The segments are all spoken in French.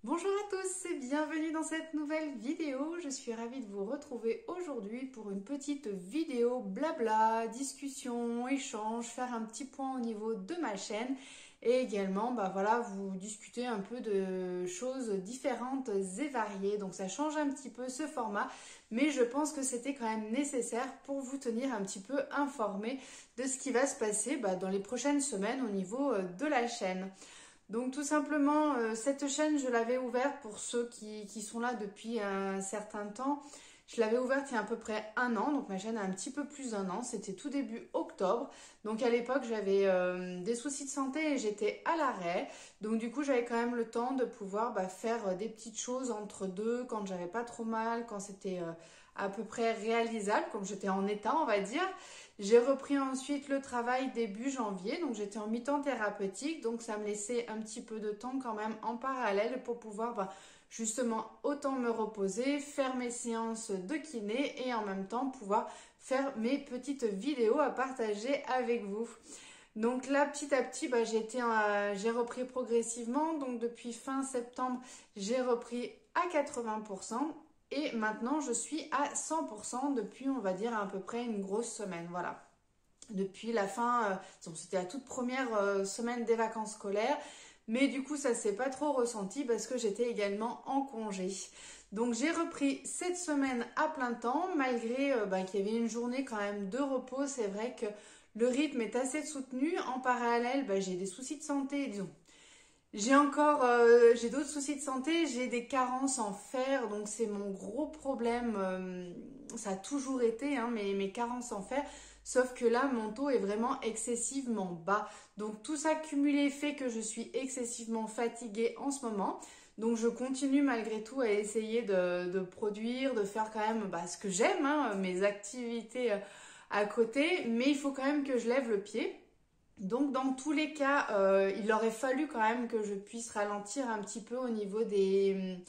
Bonjour à tous et bienvenue dans cette nouvelle vidéo. Je suis ravie de vous retrouver aujourd'hui pour une petite vidéo blabla, discussion, échange, faire un petit point au niveau de ma chaîne et également voilà, vous discuter un peu de choses différentes et variées. Donc ça change un petit peu ce format, mais je pense que c'était quand même nécessaire pour vous tenir un petit peu informé de ce qui va se passer dans les prochaines semaines au niveau de la chaîne. Donc tout simplement, cette chaîne, je l'avais ouverte pour ceux qui sont là depuis un certain temps. Je l'avais ouverte il y a à peu près un an, donc ma chaîne a un petit peu plus d'un an. C'était tout début octobre. Donc à l'époque, j'avais des soucis de santé et j'étais à l'arrêt. Donc du coup, j'avais quand même le temps de pouvoir faire des petites choses entre deux quand j'avais pas trop mal, quand c'était à peu près réalisable, comme j'étais en état, on va dire. J'ai repris ensuite le travail début janvier, donc j'étais en mi-temps thérapeutique, donc ça me laissait un petit peu de temps quand même en parallèle pour pouvoir justement autant me reposer, faire mes séances de kiné et en même temps pouvoir faire mes petites vidéos à partager avec vous. Donc là, petit à petit, j'ai repris progressivement. Donc depuis fin septembre, j'ai repris à 80%. Et maintenant, je suis à 100% depuis, on va dire, à peu près une grosse semaine. Voilà. Depuis la fin, c'était la toute première semaine des vacances scolaires. Mais du coup, ça ne s'est pas trop ressenti parce que j'étais également en congé. Donc j'ai repris cette semaine à plein temps, malgré qu'il y avait une journée quand même de repos. C'est vrai que le rythme est assez soutenu. En parallèle, j'ai des soucis de santé, disons. J'ai d'autres soucis de santé, j'ai des carences en fer, donc c'est mon gros problème. Ça a toujours été, hein, mes carences en fer. Sauf que là, mon taux est vraiment excessivement bas. Donc tout ça cumulé fait que je suis excessivement fatiguée en ce moment. Donc je continue malgré tout à essayer de produire, de faire quand même ce que j'aime, hein, mes activités à côté. Mais il faut quand même que je lève le pied. Donc dans tous les cas, il aurait fallu quand même que je puisse ralentir un petit peu au niveau des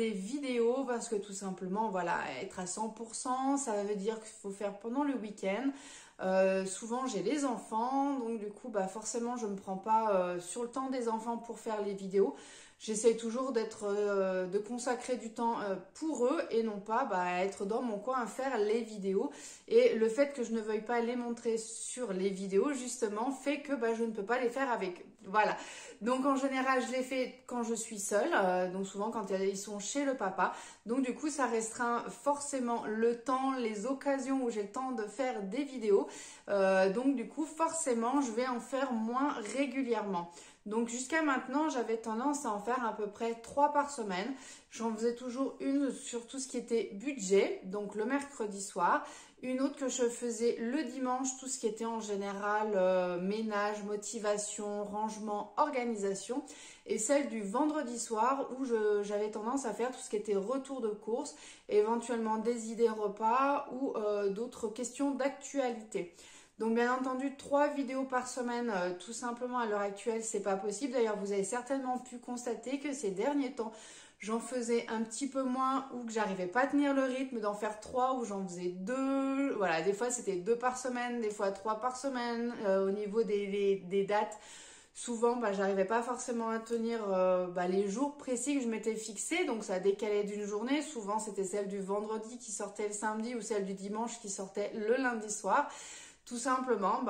vidéos parce que tout simplement, voilà, être à 100%, ça veut dire qu'il faut faire pendant le week-end. Souvent j'ai les enfants, donc du coup forcément je ne me prends pas sur le temps des enfants pour faire les vidéos. J'essaie toujours de consacrer du temps pour eux et non pas être dans mon coin à faire les vidéos. Et le fait que je ne veuille pas les montrer sur les vidéos justement fait que je ne peux pas les faire avec eux. Voilà. Donc en général je les fais quand je suis seule, donc souvent quand ils sont chez le papa. Donc du coup ça restreint forcément le temps, les occasions où j'ai le temps de faire des vidéos. Donc du coup forcément je vais en faire moins régulièrement. Donc jusqu'à maintenant, j'avais tendance à en faire à peu près 3 par semaine. J'en faisais toujours une sur tout ce qui était budget, donc le mercredi soir. Une autre que je faisais le dimanche, tout ce qui était en général ménage, motivation, rangement, organisation. Et celle du vendredi soir où j'avais tendance à faire tout ce qui était retour de course, éventuellement des idées repas ou d'autres questions d'actualité. Donc bien entendu 3 vidéos par semaine, tout simplement à l'heure actuelle, c'est pas possible. D'ailleurs, vous avez certainement pu constater que ces derniers temps, j'en faisais un petit peu moins ou que j'arrivais pas à tenir le rythme d'en faire 3 ou j'en faisais 2. Voilà, des fois c'était 2 par semaine, des fois 3 par semaine. Au niveau des dates, souvent j'arrivais pas forcément à tenir les jours précis que je m'étais fixé, donc ça décalait d'une journée. Souvent c'était celle du vendredi qui sortait le samedi ou celle du dimanche qui sortait le lundi soir. Tout simplement,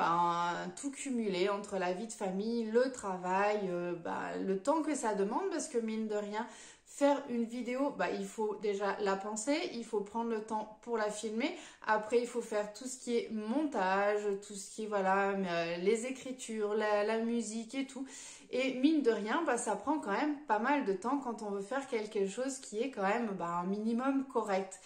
tout cumulé entre la vie de famille, le travail, le temps que ça demande, parce que mine de rien, faire une vidéo, il faut déjà la penser, il faut prendre le temps pour la filmer. Après, il faut faire tout ce qui est montage, tout ce qui est, les écritures, la musique et tout. Et mine de rien, ça prend quand même pas mal de temps quand on veut faire quelque chose qui est quand même un minimum correct.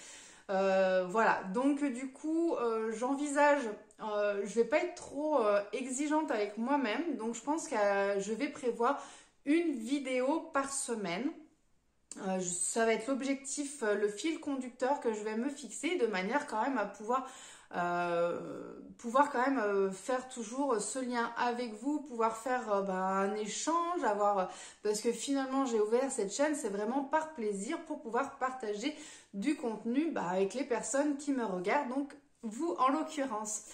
Voilà, donc du coup j'envisage, je vais pas être trop exigeante avec moi-même, donc je pense que je vais prévoir une vidéo par semaine. Ça va être l'objectif, le fil conducteur que je vais me fixer de manière quand même à pouvoir quand même faire toujours ce lien avec vous, pouvoir faire un échange, parce que finalement j'ai ouvert cette chaîne, c'est vraiment par plaisir pour pouvoir partager du contenu avec les personnes qui me regardent, donc vous en l'occurrence.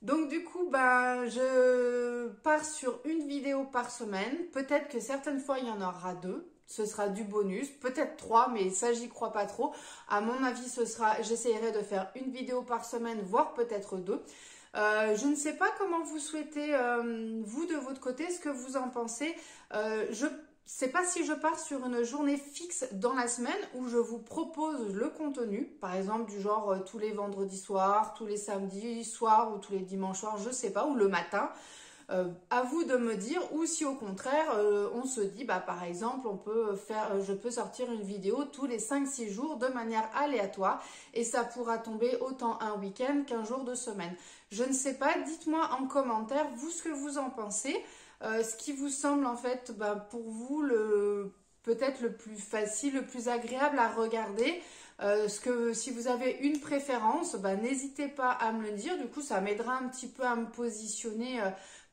Donc du coup, je pars sur une vidéo par semaine. Peut-être que certaines fois, il y en aura 2. ce sera du bonus, peut-être 3, mais ça j'y crois pas trop. À mon avis, j'essaierai de faire une vidéo par semaine, voire peut-être 2. Je ne sais pas comment vous souhaitez, vous de votre côté, ce que vous en pensez. Je sais pas si je pars sur une journée fixe dans la semaine où je vous propose le contenu, par exemple du genre tous les vendredis soirs, tous les samedis soirs ou tous les dimanches soirs, je sais pas, ou le matin. À vous de me dire, ou si au contraire on se dit bah par exemple je peux sortir une vidéo tous les 5-6 jours de manière aléatoire et ça pourra tomber autant un week-end qu'un jour de semaine. Je ne sais pas, dites-moi en commentaire vous ce que vous en pensez, ce qui vous semble en fait pour vous peut-être le plus facile, le plus agréable à regarder. Si vous avez une préférence, n'hésitez pas à me le dire, du coup ça m'aidera un petit peu à me positionner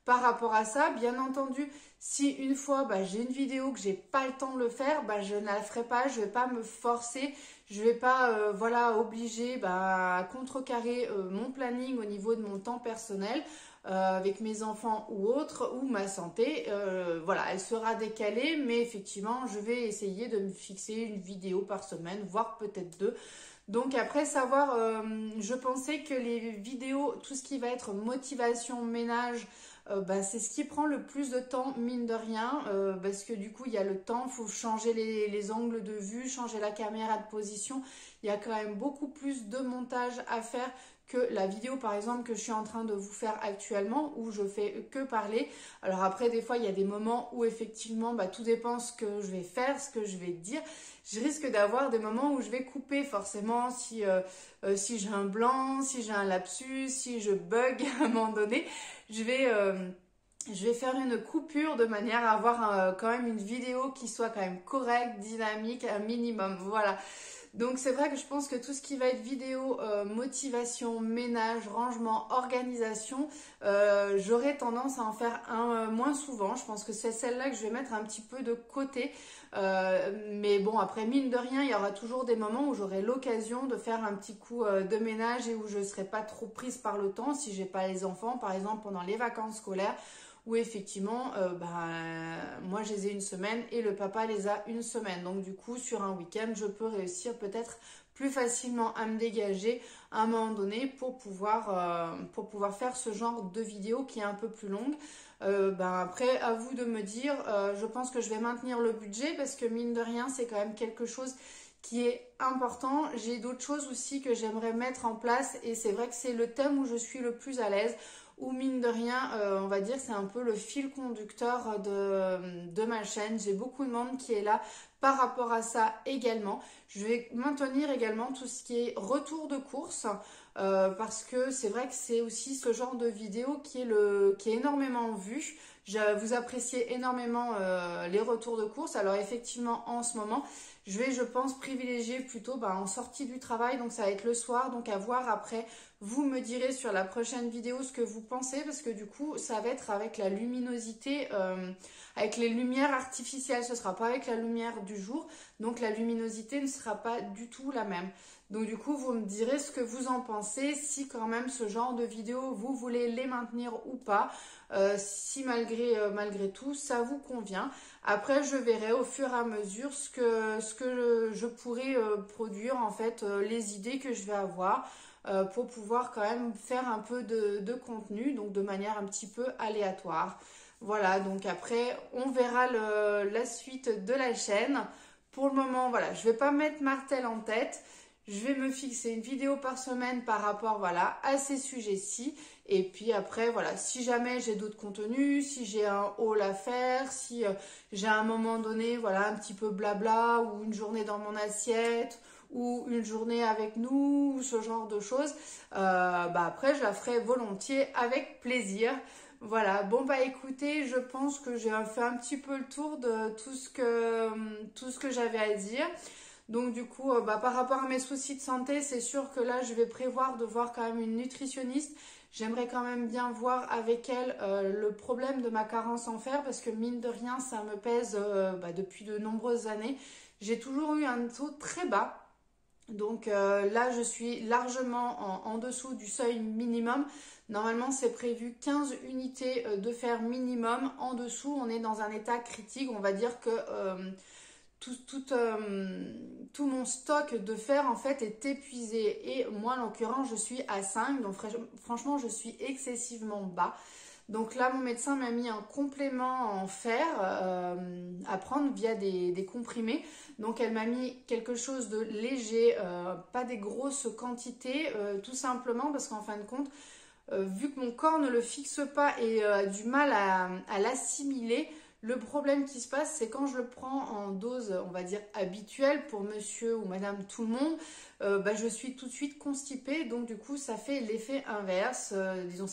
par rapport à ça. Bien entendu, si une fois j'ai une vidéo que j'ai pas le temps de le faire, je ne la ferai pas, je vais pas me forcer, je vais pas obliger à contrecarrer mon planning au niveau de mon temps personnel avec mes enfants ou autres, ou ma santé. Elle sera décalée, mais effectivement je vais essayer de me fixer une vidéo par semaine, voire peut-être 2. Donc après savoir, je pensais que les vidéos, tout ce qui va être motivation, ménage, c'est ce qui prend le plus de temps, mine de rien, parce que du coup il y a le temps, il faut changer les angles de vue, changer la caméra de position, il y a quand même beaucoup plus de montage à faire que la vidéo par exemple que je suis en train de vous faire actuellement où je fais que parler. Alors après des fois il y a des moments où effectivement tout dépend ce que je vais faire, ce que je vais dire. Je risque d'avoir des moments où je vais couper forcément si j'ai un blanc, si j'ai un lapsus, si je bug à un moment donné, je vais faire une coupure de manière à avoir quand même une vidéo qui soit quand même correcte, dynamique, un minimum. Voilà. Donc c'est vrai que je pense que tout ce qui va être vidéo, motivation, ménage, rangement, organisation, j'aurais tendance à en faire moins souvent. Je pense que c'est celle-là que je vais mettre un petit peu de côté. Mais bon, après mine de rien, il y aura toujours des moments où j'aurai l'occasion de faire un petit coup de ménage et où je ne serai pas trop prise par le temps si j'ai pas les enfants, par exemple pendant les vacances scolaires. Où effectivement, moi je les ai une semaine et le papa les a une semaine. Donc du coup, sur un week-end, je peux réussir peut-être plus facilement à me dégager à un moment donné pour pouvoir faire ce genre de vidéo qui est un peu plus longue. Après, à vous de me dire, je pense que je vais maintenir le budget parce que mine de rien, c'est quand même quelque chose qui est important. J'ai d'autres choses aussi que j'aimerais mettre en place et c'est vrai que c'est le thème où je suis le plus à l'aise. Ou mine de rien, on va dire c'est un peu le fil conducteur de ma chaîne. J'ai beaucoup de monde qui est là par rapport à ça également. Je vais maintenir également tout ce qui est retour de course parce que c'est vrai que c'est aussi ce genre de vidéo qui est énormément vu. Vous appréciez énormément les retours de course. Alors effectivement, en ce moment, je pense, privilégier plutôt en sortie du travail. Donc ça va être le soir. Donc à voir après. Vous me direz sur la prochaine vidéo ce que vous pensez parce que du coup, ça va être avec la luminosité, avec les lumières artificielles. Ce ne sera pas avec la lumière du jour. Donc la luminosité ne sera pas du tout la même. Donc du coup, vous me direz ce que vous en pensez, si quand même ce genre de vidéos, vous voulez les maintenir ou pas, si malgré tout, ça vous convient. Après, je verrai au fur et à mesure ce que je pourrai produire, en fait, les idées que je vais avoir pour pouvoir quand même faire un peu de contenu, donc de manière un petit peu aléatoire. Voilà, donc après, on verra la suite de la chaîne. Pour le moment, voilà, je ne vais pas mettre martel en tête. Je vais me fixer une vidéo par semaine par rapport à ces sujets-ci. Et puis après, voilà, si jamais j'ai d'autres contenus, si j'ai un haul à faire, si j'ai à un moment donné, voilà, un petit peu blabla ou une journée dans mon assiette ou une journée avec nous, ou ce genre de choses, après, je la ferai volontiers avec plaisir. Voilà, bon écoutez, je pense que j'ai fait un petit peu le tour de tout ce que j'avais à dire. Donc du coup, par rapport à mes soucis de santé, c'est sûr que là, je vais prévoir de voir quand même une nutritionniste. J'aimerais quand même bien voir avec elle le problème de ma carence en fer parce que mine de rien, ça me pèse depuis de nombreuses années. J'ai toujours eu un taux très bas. Donc là, je suis largement en dessous du seuil minimum. Normalement, c'est prévu 15 unités de fer minimum. En dessous, on est dans un état critique. On va dire que tout mon stock de fer en fait est épuisé. Et moi, en l'occurrence, je suis à 5, donc franchement, je suis excessivement bas. Donc là, mon médecin m'a mis un complément en fer à prendre via des comprimés. Donc elle m'a mis quelque chose de léger, pas des grosses quantités, tout simplement parce qu'en fin de compte, vu que mon corps ne le fixe pas et a du mal à l'assimiler, le problème qui se passe, c'est quand je le prends en dose, on va dire, habituelle pour monsieur ou madame tout le monde, je suis tout de suite constipée. Donc du coup, ça fait l'effet inverse. Disons,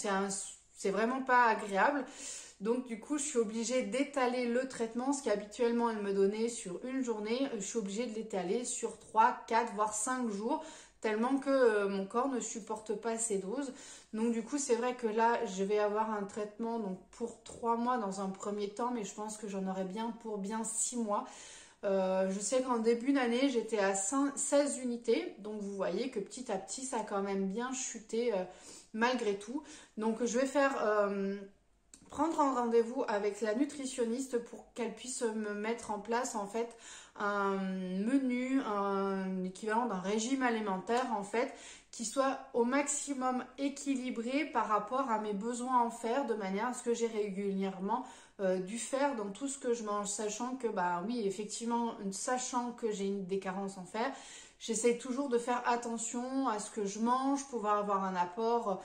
c'est vraiment pas agréable. Donc du coup, je suis obligée d'étaler le traitement, ce qu'habituellement elle me donnait sur une journée. Je suis obligée de l'étaler sur 3, 4, voire 5 jours, tellement que mon corps ne supporte pas ces doses. Donc du coup, c'est vrai que là, je vais avoir un traitement donc, pour 3 mois dans un premier temps, mais je pense que j'en aurai bien pour bien 6 mois. Je sais qu'en début d'année, j'étais à 16 unités. Donc vous voyez que petit à petit, ça a quand même bien chuté malgré tout. Donc je vais prendre un rendez-vous avec la nutritionniste pour qu'elle puisse me mettre en place en fait un menu, un équivalent d'un régime alimentaire en fait, qui soit au maximum équilibré par rapport à mes besoins en fer, de manière à ce que j'ai régulièrement du fer dans tout ce que je mange, sachant que bah oui, effectivement, sachant que j'ai des carences en fer, j'essaie toujours de faire attention à ce que je mange, pouvoir avoir un apport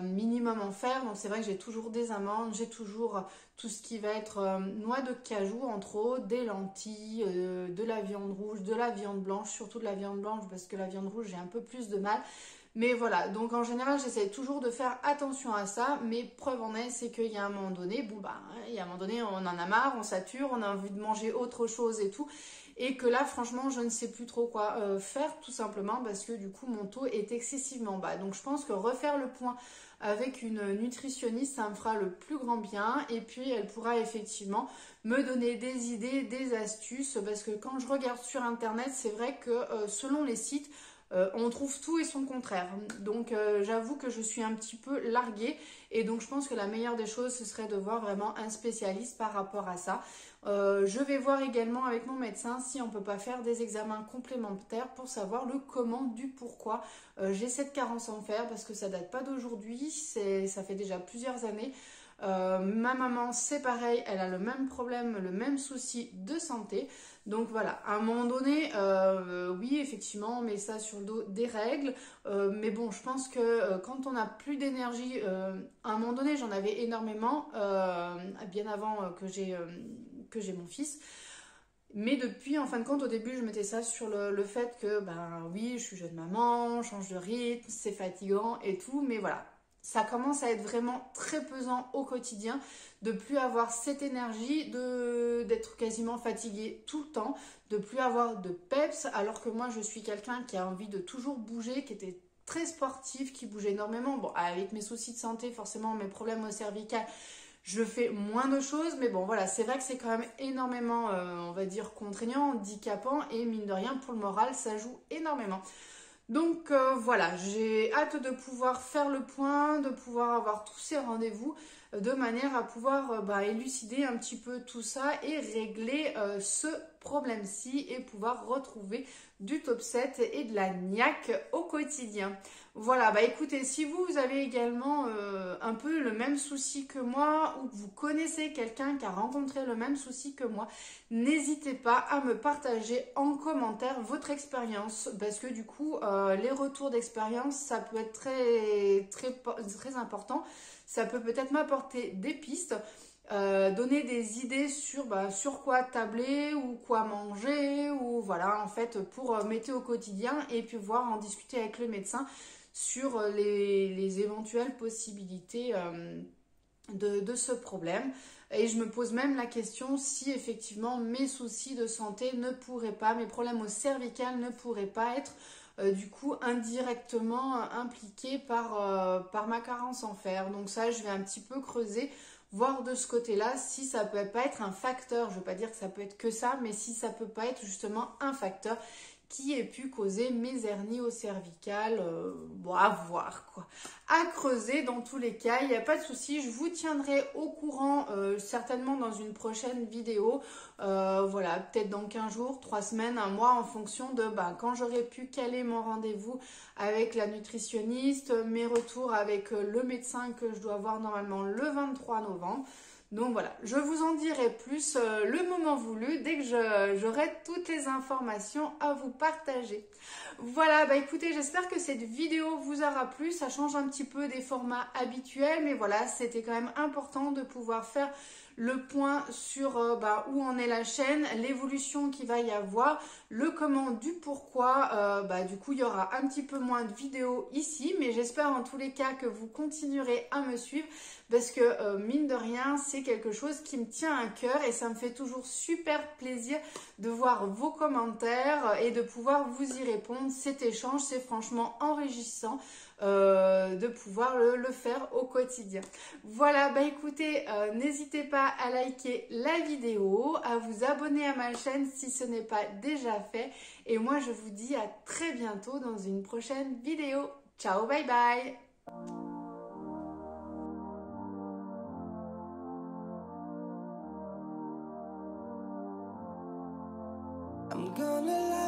minimum en fer. Donc c'est vrai que j'ai toujours des amandes, j'ai toujours tout ce qui va être noix de cajou entre autres, des lentilles, de la viande rouge, de la viande blanche, surtout de la viande blanche parce que la viande rouge j'ai un peu plus de mal. Mais voilà, donc en général j'essaie toujours de faire attention à ça, mais preuve en est, c'est qu'il y a un moment donné, il y a un moment donné on en a marre, on sature, on a envie de manger autre chose et tout. Et que là, franchement, je ne sais plus trop quoi faire, tout simplement parce que du coup, mon taux est excessivement bas. Donc, je pense que refaire le point avec une nutritionniste, ça me fera le plus grand bien. Et puis, elle pourra effectivement me donner des idées, des astuces. Parce que quand je regarde sur Internet, c'est vrai que selon les sites, on trouve tout et son contraire. Donc j'avoue que je suis un petit peu larguée et donc je pense que la meilleure des choses ce serait de voir vraiment un spécialiste par rapport à ça. Je vais voir également avec mon médecin si on peut pas faire des examens complémentaires pour savoir le comment du pourquoi j'ai cette carence en fer, parce que ça date pas d'aujourd'hui, ça fait déjà plusieurs années. Ma maman c'est pareil, elle a le même problème, le même souci de santé. Donc voilà, à un moment donné, oui effectivement on met ça sur le dos des règles, mais bon je pense que quand on n'a plus d'énergie, à un moment donné j'en avais énormément, bien avant que j'ai mon fils. Mais depuis, en fin de compte, au début, je mettais ça sur le fait que, ben oui, je suis jeune maman, je change de rythme, c'est fatigant et tout, mais voilà. Ça commence à être vraiment très pesant au quotidien, de plus avoir cette énergie, d'être quasiment fatiguée tout le temps, de plus avoir de peps, alors que moi, je suis quelqu'un qui a envie de toujours bouger, qui était très sportif, qui bouge énormément. Bon, avec mes soucis de santé, forcément, mes problèmes au cervical, je fais moins de choses, mais bon voilà, c'est vrai que c'est quand même énormément, on va dire, contraignant, handicapant, et mine de rien, pour le moral, ça joue énormément. Donc voilà, j'ai hâte de pouvoir faire le point, de pouvoir avoir tous ces rendez-vous, de manière à pouvoir élucider un petit peu tout ça et régler ce problème-ci et pouvoir retrouver du top 7 et de la niaque au quotidien. Voilà, bah écoutez, si vous avez également un peu le même souci que moi ou que vous connaissez quelqu'un qui a rencontré le même souci que moi, n'hésitez pas à me partager en commentaire votre expérience parce que du coup, les retours d'expérience, ça peut être très important. Ça peut peut-être m'apporter des pistes. Donner des idées sur quoi tabler ou quoi manger ou voilà en fait pour m'aider au quotidien et puis voir en discuter avec le médecin sur les éventuelles possibilités de ce problème. Et je me pose même la question si effectivement mes soucis de santé ne pourraient pas, mes problèmes au cervical ne pourraient pas être du coup indirectement impliqués par ma carence en fer. Donc ça, je vais un petit peu creuser, voir de ce côté-là si ça peut pas être un facteur. Je ne veux pas dire que ça peut être que ça, mais si ça peut pas être justement un facteur qui ait pu causer mes hernies au cervical. Bon, à voir quoi. À creuser dans tous les cas, il n'y a pas de souci. Je vous tiendrai au courant certainement dans une prochaine vidéo. Voilà, peut-être dans 15 jours, 3 semaines, un mois en fonction de quand j'aurai pu caler mon rendez-vous avec la nutritionniste, mes retours avec le médecin que je dois voir normalement le 23 novembre. Donc voilà, je vous en dirai plus le moment voulu dès que j'aurai toutes les informations à vous partager. Voilà, écoutez, j'espère que cette vidéo vous aura plu. Ça change un petit peu des formats habituels, mais voilà, c'était quand même important de pouvoir faire le point sur où en est la chaîne, l'évolution qu'il va y avoir, le comment du pourquoi. Du coup, il y aura un petit peu moins de vidéos ici, mais j'espère en tous les cas que vous continuerez à me suivre parce que mine de rien, c'est quelque chose qui me tient à cœur et ça me fait toujours super plaisir de voir vos commentaires et de pouvoir vous y répondre. Cet échange, c'est franchement enrichissant de pouvoir le faire au quotidien. Voilà, écoutez, n'hésitez pas à liker la vidéo, à vous abonner à ma chaîne si ce n'est pas déjà fait. Et moi, je vous dis à très bientôt dans une prochaine vidéo. Ciao, bye bye! I'm gonna lie.